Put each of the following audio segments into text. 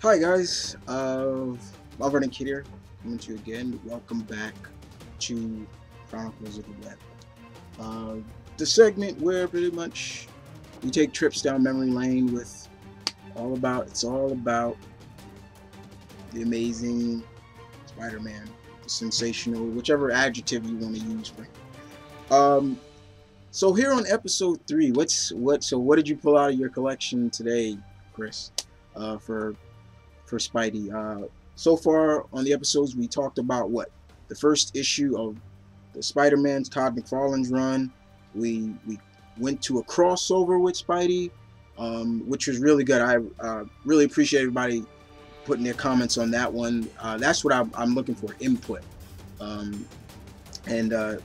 Hi guys, Robert and Kid here, coming to you again. Welcome back to Chronicles of the Web. Uh, the segment where pretty much we take trips down memory lane with it's all about the amazing Spider-Man, the sensational, whichever adjective you want to use for him. So here on episode 3, what did you pull out of your collection today, Chris? For Spidey. So far on the episodes, we talked about the first issue of the Spider-Man's Todd McFarlane's run. We went to a crossover with Spidey, which was really good. I really appreciate everybody putting their comments on that one. That's what I'm looking for, input. And a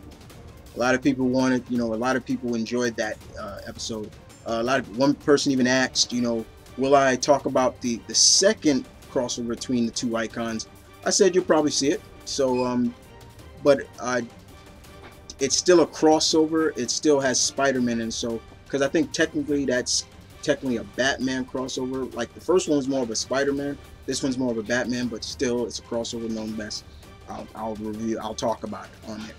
lot of people wanted, a lot of people enjoyed that episode. One person even asked, will I talk about the second crossover between the two icons? I said you'll probably see it. So, but it's still a crossover. It still has Spider-Man, and so because I think that's technically a Batman crossover. Like the first one's more of a Spider-Man. This one's more of a Batman, but still it's a crossover nonetheless. I'll talk about it on there.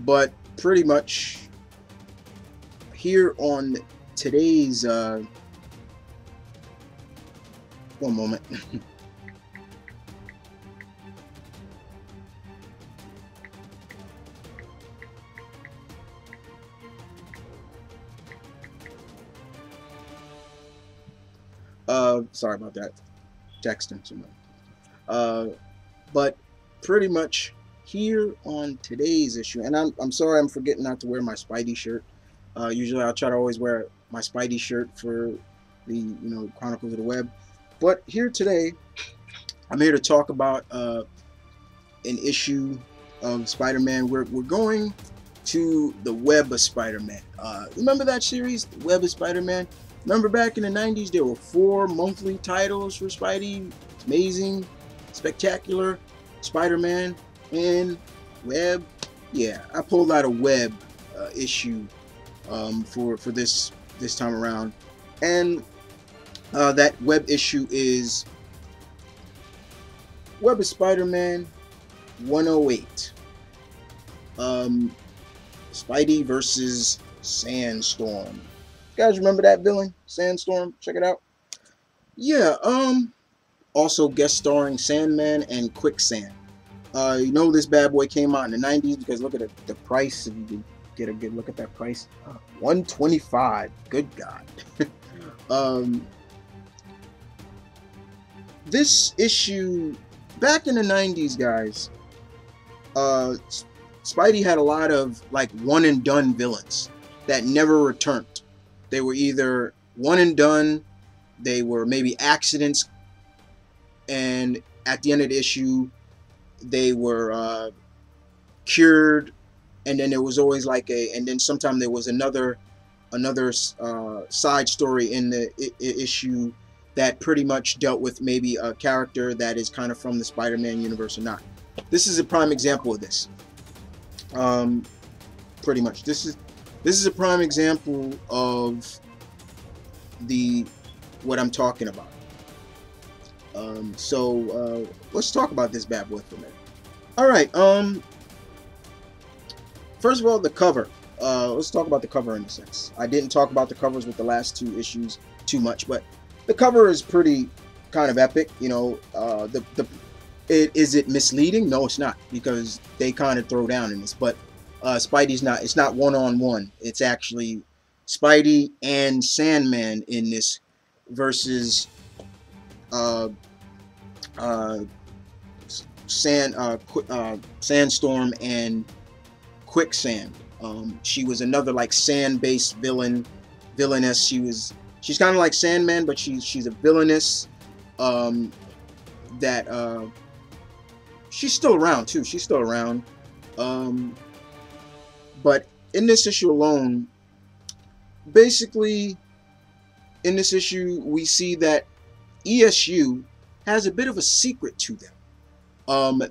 But pretty much here on today's one moment. Sorry about that, texting someone. But pretty much here on today's issue, and I'm sorry I'm forgetting not to wear my Spidey shirt. Usually I'll try to always wear my Spidey shirt for the Chronicles of the Web, but here today I'm here to talk about an issue of Spider-Man. We're going to the Web of Spider-Man. Remember that series, the Web of Spider-Man? Remember back in the 90s there were 4 monthly titles for Spidey? Amazing, Spectacular, Spider-Man, and Web. Yeah, I pulled out a Web issue for this time around, and that Web issue is Web of Spider-Man 108. Spidey versus Sandstorm. You guys remember that villain, Sandstorm? Check it out. Yeah. Also guest starring Sandman and Quicksand. This bad boy came out in the 90s because look at the price. If you can get a good look at that price, $125. Good God. This issue back in the 90s, guys. Spidey had a lot of like one and done villains that never returned. They were either one and done, they were maybe accidents, and at the end of the issue they were cured, and then there was always and then sometimes there was another side story in the issue that pretty much dealt with maybe a character that is kind of from the Spider-Man universe or not. This is a prime example of this. Pretty much this is a prime example of what I'm talking about. So let's talk about this bad boy for a minute. Alright, first of all, the cover. Let's talk about the cover in a sense. I didn't talk about the covers with the last 2 issues too much, but the cover is pretty kind of epic. Is it misleading? No, it's not, because they kind of throw down in this, but Spidey's not, it's not one-on-one. It's actually Spidey and Sandman in this versus Sandstorm and Quicksand. She was another like sand-based villainess. She's kind of like Sandman, but she's a villainess that she's still around too. She's still around. But in this issue alone, basically, in this issue, we see that ESU has a bit of a secret to them.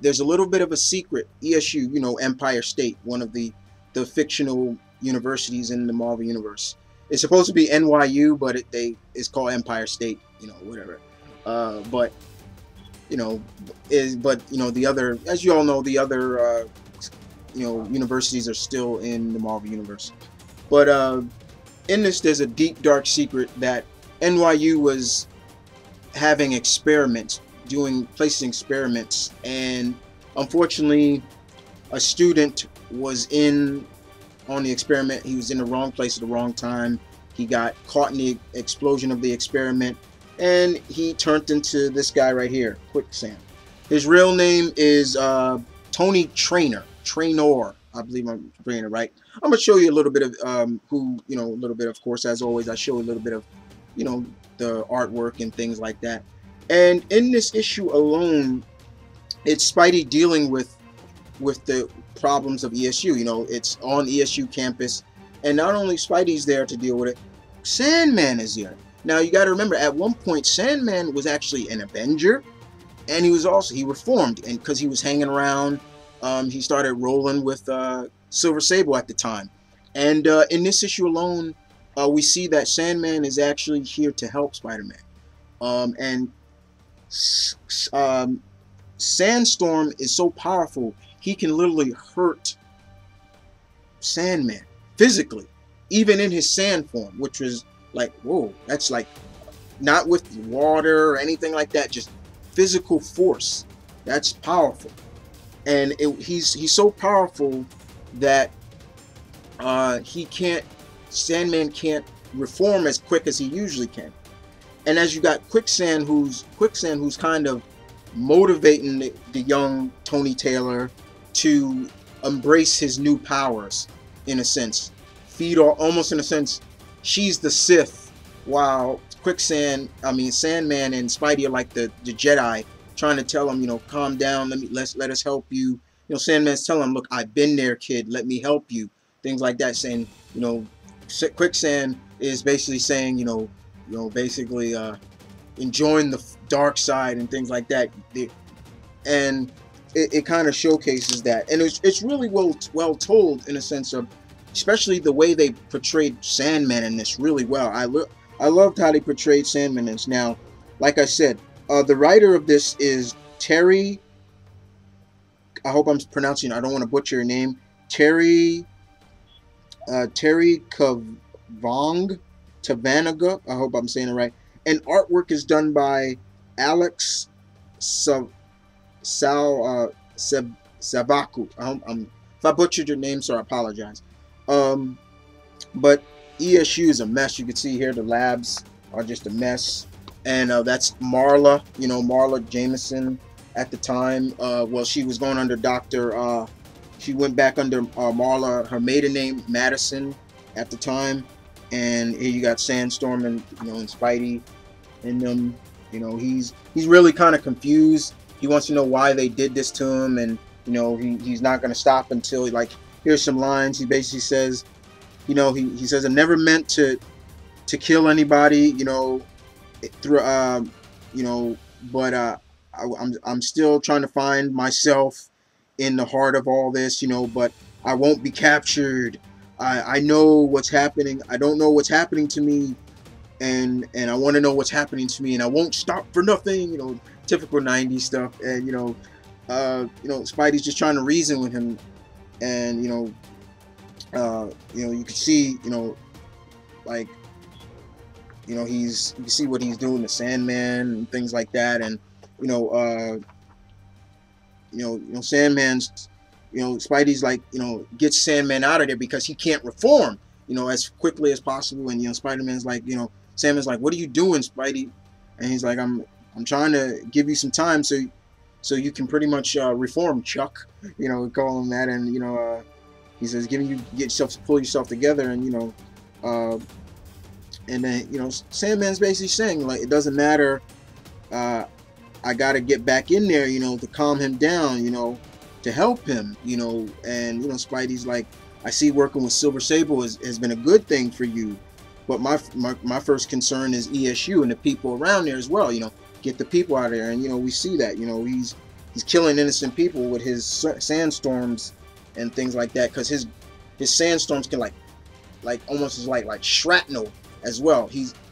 There's a little bit of a secret. ESU, Empire State, one of the the fictional universities in the Marvel universe. It's supposed to be NYU, but it's called Empire State, you know, whatever. But you know, the other, as you all know, the other universities are still in the Marvel universe. But in this, there's a deep dark secret that NYU was having experiments, placing experiments, and unfortunately, a student was on the experiment. He was in the wrong place at the wrong time. He got caught in the explosion of the experiment, and he turned into this guy right here, Quicksand. His real name is Tony Traynor, I believe I'm saying it right. I'm gonna show you a little bit of a little bit, of course, as always, I show a little bit of, the artwork and things like that. And in this issue alone, it's Spidey dealing with the problems of ESU. You know, it's on ESU campus, and not only Spidey's there to deal with it, Sandman is here. Now you got to remember, at one point Sandman was actually an Avenger, and he reformed, and because he was hanging around, he started rolling with Silver Sable at the time. And in this issue alone, we see that Sandman is actually here to help Spider-Man. Sandstorm is so powerful, he can literally hurt Sandman physically, even in his sand form, which was like, whoa, that's like not with water or anything like that, just physical force. That's powerful. And he's so powerful that Sandman can't reform as quick as he usually can. And as you got Quicksand who's kind of motivating the young Tony Taylor to embrace his new powers, in a sense. Almost in a sense, she's the Sith, while Sandman and Spidey are like the Jedi, trying to tell him, calm down, let us help you. Sandman's telling him, look, I've been there, kid, let me help you. Things like that, saying, Quicksand is basically saying, basically enjoying the dark side and things like that. And it kind of showcases that, and it's really well told, in a sense of, especially the way they portrayed Sandman in this really well. I loved how they portrayed Sandman in this. Now, like I said, the writer of this is Terry. I hope I'm pronouncing. I don't want to butcher your name. Terry Tavanaga. I hope I'm saying it right. And artwork is done by Alex Savaku. If I butchered your name, so I apologize. But ESU is a mess. You can see here the labs are just a mess. And that's Marla, Marla Jameson at the time. Well, she was going under she went back under Marla, her maiden name, Madison, at the time. And here you got Sandstorm and, and Spidey in them. He's really kind of confused. He wants to know why they did this to him, and, he's not going to stop until, here's some lines. He basically says, he says, I never meant to kill anybody, but I'm still trying to find myself in the heart of all this, but I won't be captured. I know what's happening. I don't know what's happening to me, and I want to know what's happening to me, and I won't stop for nothing, typical 90s stuff. And Spidey's just trying to reason with him, and you can see, you can see what he's doing to Sandman and things like that. And Sandman's, Spidey's like, get Sandman out of there because he can't reform, as quickly as possible. And Spider-Man's like, Sandman's like, what are you doing, Spidey? And he's like, I'm trying to give you some time so you can pretty much reform, Chuck. We call him that. And he says, pull yourself together. And and then Sandman's basically saying, like, it doesn't matter. I got to get back in there, to calm him down, to help him, and Spidey's like, I see working with Silver Sable has been a good thing for you, but my first concern is ESU and the people around there as well. Get the people out of there. And we see that, he's killing innocent people with his sandstorms and things like that, because his sandstorms can like almost is like shrapnel as well.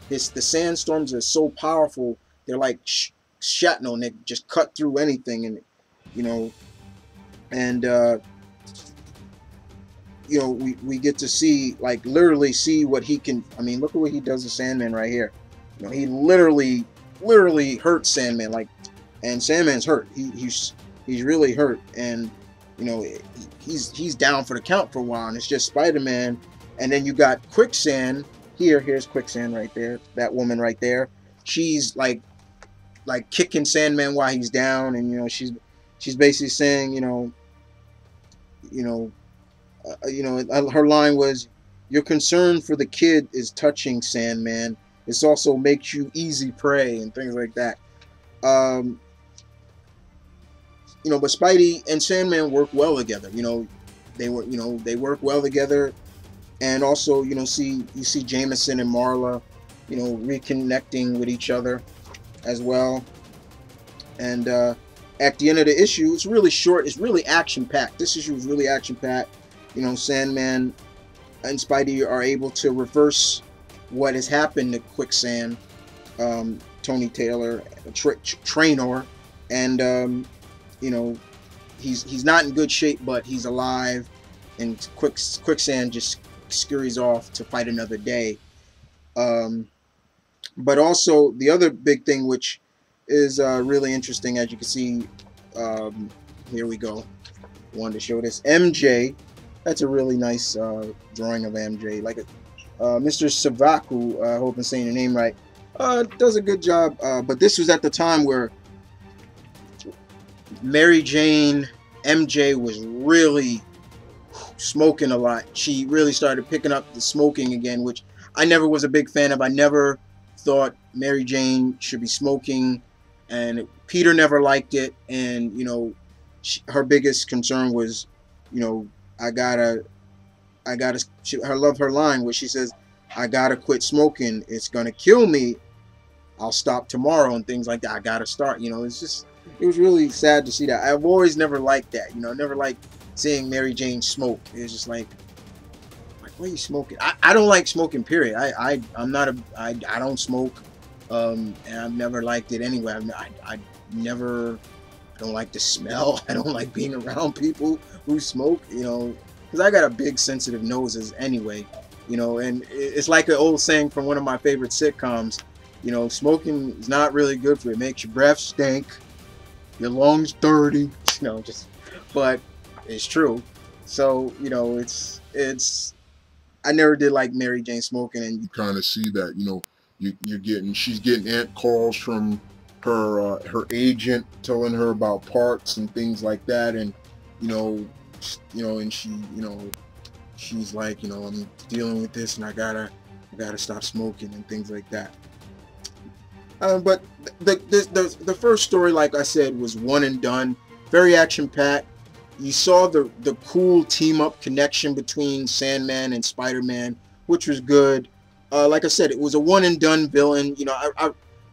The sandstorms are so powerful. They're like shrapnel, and they just cut through anything, and you know, and you know, we get to see, like, literally see what he can. I mean, look at what he does to Sandman right here. You know, he literally hurts Sandman, like, and Sandman's hurt. He's really hurt, and you know, he's down for the count for a while, and it's just Spider-Man. And then you got Quicksand here. Here's Quicksand right there. That woman right there. She's like kicking Sandman while he's down, and you know, she's basically saying, her line was, "Your concern for the kid is touching, Sandman. This also makes you easy prey," and things like that. But Spidey and Sandman work well together. They work well together, and also, you see Jameson and Marla, reconnecting with each other as well. And at the end of the issue, it's really short. It's really action-packed. This issue is really action-packed. Sandman and Spidey are able to reverse what has happened to Quicksand, Tony Taylor, Traynor, and he's not in good shape, but he's alive, and Quicksand just scurries off to fight another day. But also the other big thing, which is really interesting, as you can see, here we go. I wanted to show this. MJ, that's a really nice drawing of MJ. Like Mr. Savaku, I hope I'm saying the name right, does a good job. But this was at the time where Mary Jane, MJ, was really smoking a lot. She really started picking up the smoking again, which I never was a big fan of. I never thought Mary Jane should be smoking, and Peter never liked it. And her biggest concern was, I gotta. I love her line where she says, "I gotta quit smoking. It's gonna kill me. I'll stop tomorrow," and things like that. I gotta start. It was really sad to see that. I've always never liked that. Never liked seeing Mary Jane smoke. It was just like, why are you smoking? I don't like smoking, period. I don't smoke, and I've never liked it anyway. I don't like the smell. I don't like being around people who smoke, because I got a big sensitive noses anyway, and it's like an old saying from one of my favorite sitcoms, smoking is not really good for you. It makes your breath stink, your lungs dirty, but it's true. So, it's I never did like Mary Jane smoking, and you kind of see that, she's getting calls from her agent telling her about parts and things like that, and and she's like, I'm dealing with this, and I gotta stop smoking and things like that. But the first story, like I said, was one and done, very action packed. You saw the cool team up connection between Sandman and Spider-Man, which was good. Like I said, it was a one and done villain.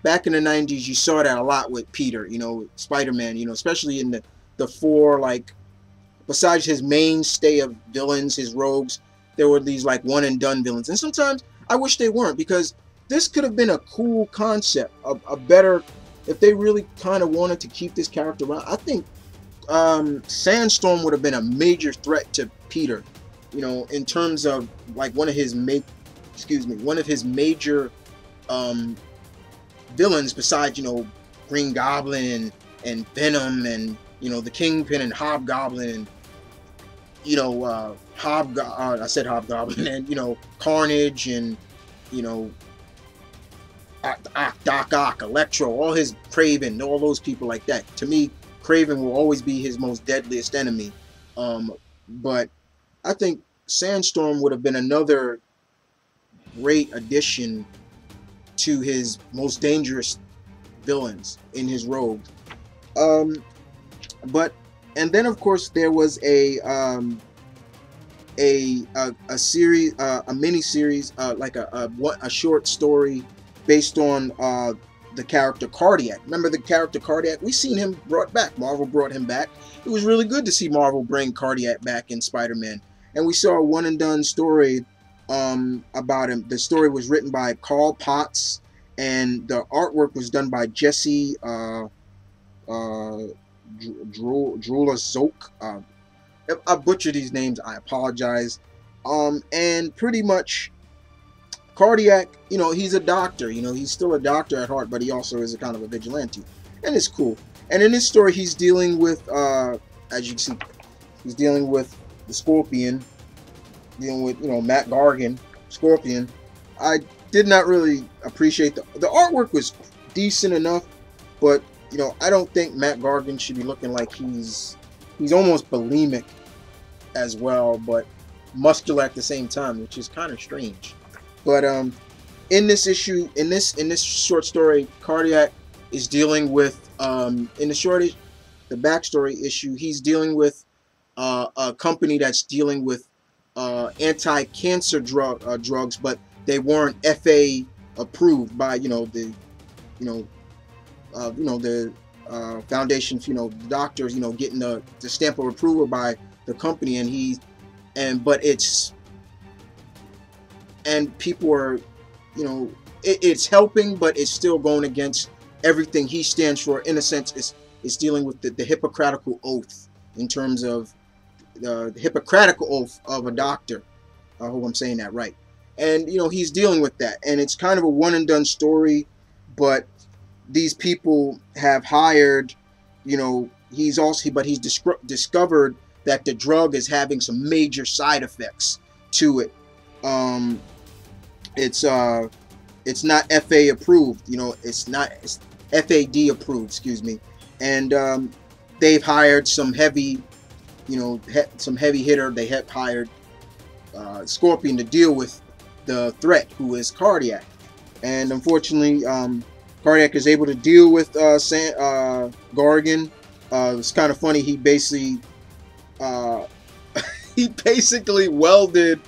Back in the 90s, you saw that a lot with Peter, Spider-Man, especially in the four, like, besides his mainstay of villains, his rogues, there were these like one and done villains. And sometimes I wish they weren't, because this could have been a cool concept, a better, if they really kind of wanted to keep this character around. I think Sandstorm would have been a major threat to Peter, in terms of like one of his major villains, besides Green Goblin and Venom and the Kingpin and Hobgoblin, I said Hobgoblin, and Carnage, and Doc Ock, Electro, all his Kraven, all those people like that. To me, Kraven will always be his most deadliest enemy. But I think Sandstorm would have been another great addition to his most dangerous villains in his rogue. And then of course there was a series, a mini series, like a short story based on the character Cardiac. Remember the character Cardiac? We seen him brought back. Marvel brought him back. It was really good to see Marvel bring Cardiac back in Spider-Man. and we saw a one and done story about him. The story was written by Carl Potts, and the artwork was done by Jesse Drula Zoke. If I butcher these names, I apologize. And pretty much Cardiac, he's a doctor. He's still a doctor at heart, but he also is a kind of a vigilante, and it's cool. And in this story, he's dealing with, as you can see, he's dealing with the Scorpion, dealing with, Matt Gargan, Scorpion. I did not really appreciate the artwork was decent enough, but I don't think Matt Gargan should be looking like he's almost bulimic as well, but muscular at the same time, which is kind of strange. But in this issue, in this short story, Cardiac is dealing with in the backstory issue, he's dealing with a company that's dealing with anti-cancer drugs, but they weren't FA approved by the foundation, the doctors, getting the stamp of approval by the company, and people are, it's helping, but it's still going against everything he stands for. In a sense, it's dealing with the Hippocratical oath, in terms of the Hippocratical oath of a doctor. I hope I'm saying that right. And he's dealing with that, and it's kind of a one and done story, but these people have hired, he's discovered that the drug is having some major side effects to it. It's not FA approved, it's FAD approved, excuse me. And they've hired some heavy, some heavy hitter. They have hired Scorpion to deal with the threat, who is Cardiac. And unfortunately, Cardiac is able to deal with Gargan. It's kind of funny. He basically welded,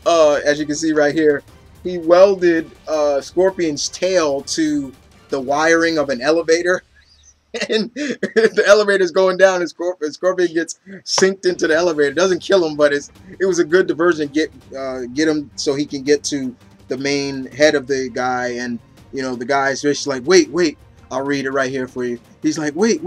as you can see right here, he welded Scorpion's tail to the wiring of an elevator, and the elevator's going down, and Scorpion gets synced into the elevator. It doesn't kill him, but it was a good diversion. Get him so he can get to the main head of the guy, and the guy's just like, wait, I'll read it right here for you. He's like, wait,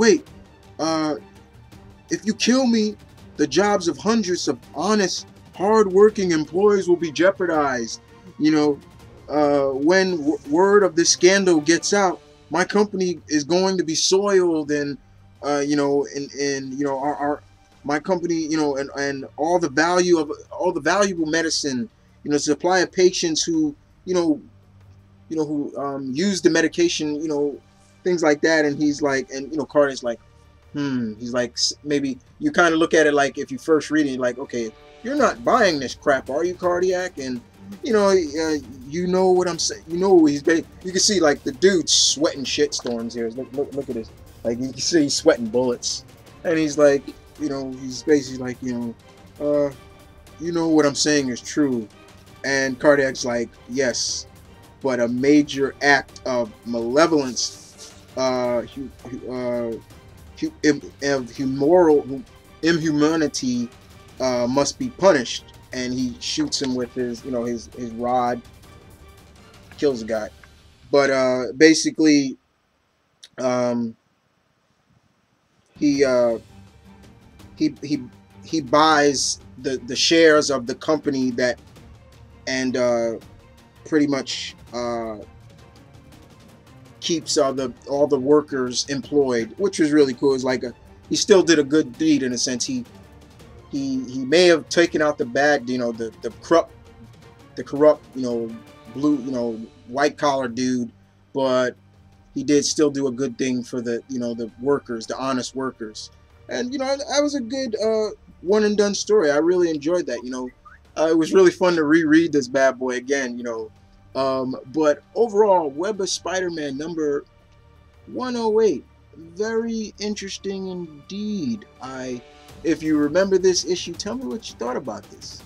if you kill me, the jobs of hundreds of honest, hard-working employees will be jeopardized. When word of this scandal gets out, my company is going to be soiled, and my company, and all the value of all the valuable medicine, supply of patients who use the medication, things like that. And he's like, and Carter's like, he's like, maybe you kind of look at it like, if you first read it, you're like, okay, you're not buying this crap, are you, Cardiac? And you know what I'm saying. He's you can see like the dude's sweating shitstorms here. Look at this. Like you can see he's sweating bullets, and he's like, he's basically like, what I'm saying is true. And Cardiac's like, yes, but a major act of malevolence, inhumanity must be punished. And he shoots him with his, his rod, kills the guy. But basically, he buys the shares of the company that, and pretty much keeps all the workers employed, which was really cool. It's like he still did a good deed in a sense. He may have taken out the bad, the corrupt, blue, white collar dude, but he did still do a good thing for the, the workers, the honest workers. And that was a good one and done story. I really enjoyed that. It was really fun to reread this bad boy again. But overall, Web of Spider-Man number 108, very interesting indeed. If you remember this issue, tell me what you thought about this.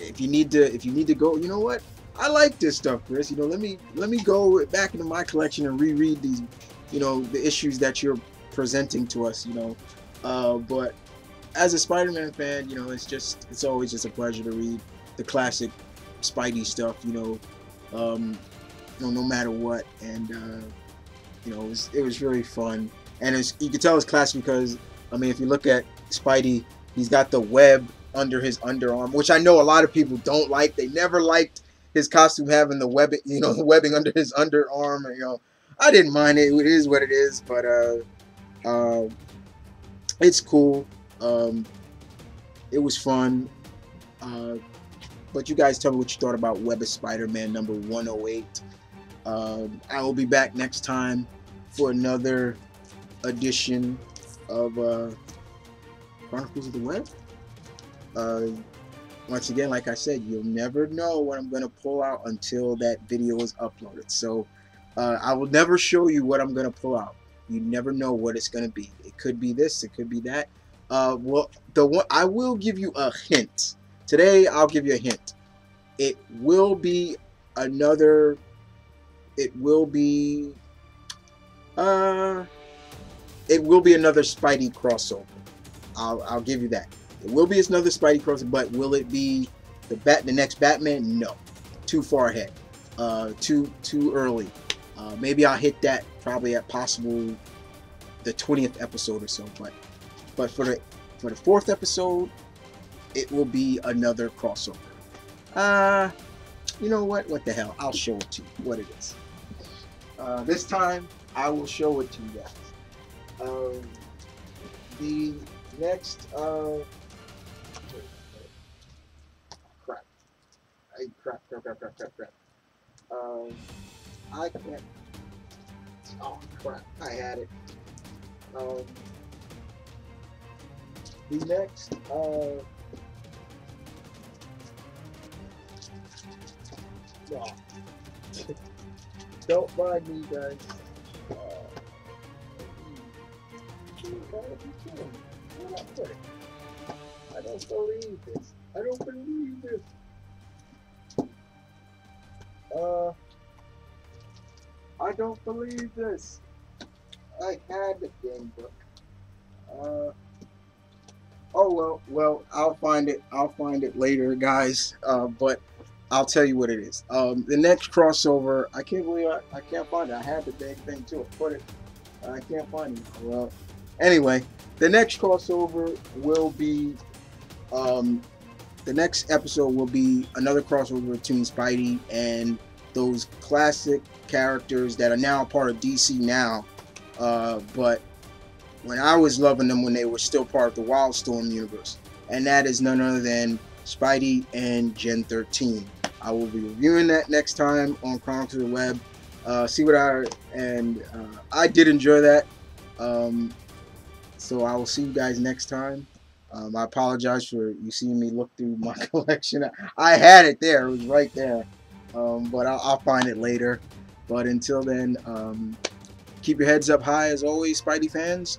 If you need to go, you know what? I like this stuff, Chris. Let me go back into my collection and reread these, the issues that you're presenting to us. But as a Spider-Man fan, you know, it's always just a pleasure to read the classic Spidey stuff, no matter what. And it was really fun. And you can tell it's classic because, I mean, if you look at Spidey, he's got the web under his underarm, which I know a lot of people don't like. They never liked his costume having the webbing, the webbing under his underarm. I didn't mind it. It is what it is, but it's cool. It was fun. But you guys tell me what you thought about Web of Spider-Man number 108. I will be back next time for another edition of Chronicles of the Web. Once again, like I said, you'll never know what I'm going to pull out until that video is uploaded. So I will never show you what I'm going to pull out. You never know what it's going to be. It could be this, it could be that. Well, I will give you a hint. Today, I'll give you a hint. It will be another. It will be another Spidey crossover. I'll give you that. It will be another Spidey crossover, but will it be the next Batman? No, too far ahead. Too early. Maybe I'll hit that probably at possible the 20th episode or so. But for the 4th episode, it will be another crossover. You know what? What the hell? I'll show it to you what it is. This time, I will show it to you guys. The next, crap. Crap. I can't. Oh crap! I had it. The next, no. Don't mind me, guys. I don't believe this. I don't believe this. I don't believe this. I had the game book. Oh well. I'll find it. I'll find it later, guys. But I'll tell you what it is. The next crossover. I can't believe I can't find it. I had the big thing too. Put it. I can't find it. Well, anyway, the next crossover will be. The next episode will be another crossover between Spidey and those classic characters that are now part of DC now. But when I was loving them when they were still part of the Wildstorm universe. And that is none other than Spidey and Gen 13. I will be reviewing that next time on Chronicles of the Web. I did enjoy that. So I will see you guys next time. I apologize for you seeing me look through my collection. I had it there. It was right there. But I'll find it later. But until then, keep your heads up high as always, Spidey fans.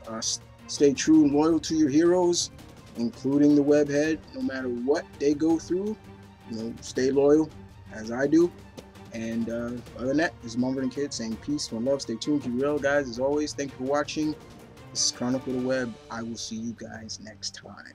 Stay true and loyal to your heroes, including the Webhead. No matter what they go through, stay loyal, as I do. And other than that, this is M.V.K saying peace, one love, stay tuned, keep it real, guys. As always, thank you for watching. This is Chronicles of the Web. I will see you guys next time.